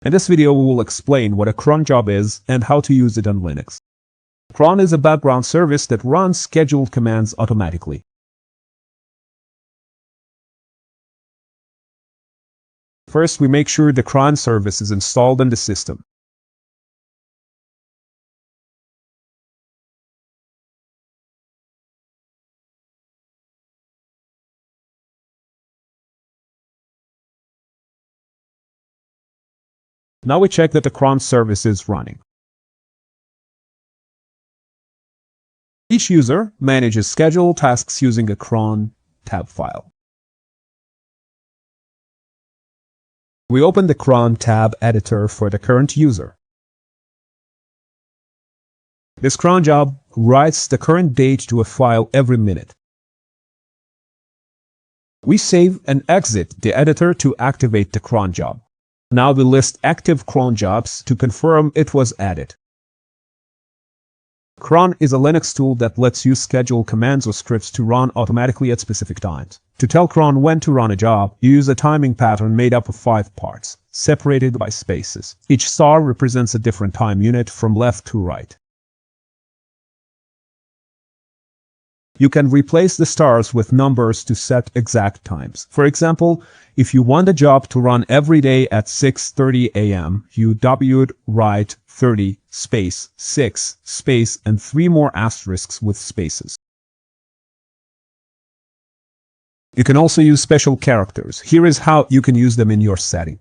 In this video, we will explain what a cron job is and how to use it on Linux. Cron is a background service that runs scheduled commands automatically. First, we make sure the cron service is installed on the system. Now we check that the cron service is running. Each user manages scheduled tasks using a cron tab file. We open the cron tab editor for the current user. This cron job writes the current date to a file every minute. We save and exit the editor to activate the cron job. Now we list active cron jobs to confirm it was added. Cron is a Linux tool that lets you schedule commands or scripts to run automatically at specific times. To tell cron when to run a job, you use a timing pattern made up of 5 parts, separated by spaces. Each star represents a different time unit from left to right. You can replace the stars with numbers to set exact times. For example, if you want a job to run every day at 6:30 a.m., you would write 30 space 6 space and 3 more asterisks with spaces. You can also use special characters. Here is how you can use them in your setting.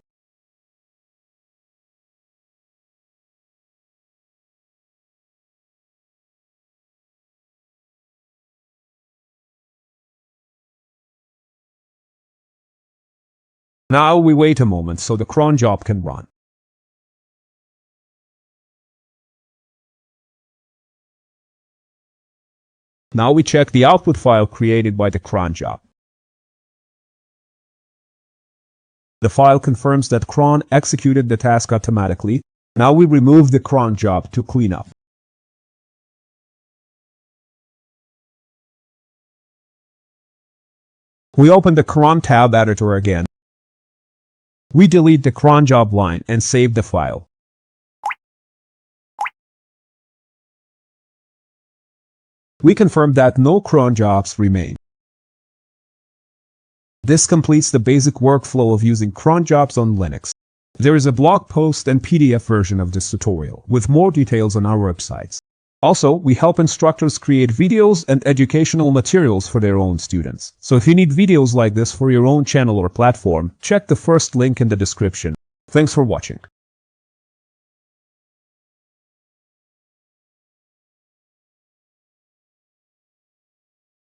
Now we wait a moment so the cron job can run. Now we check the output file created by the cron job. The file confirms that cron executed the task automatically. Now we remove the cron job to clean up. We open the cron tab editor again. We delete the cron job line and save the file. We confirm that no cron jobs remain. This completes the basic workflow of using cron jobs on Linux. There is a blog post and PDF version of this tutorial, with more details on our websites. Also, we help instructors create videos and educational materials for their own students. So if you need videos like this for your own channel or platform, check the first link in the description. Thanks for watching.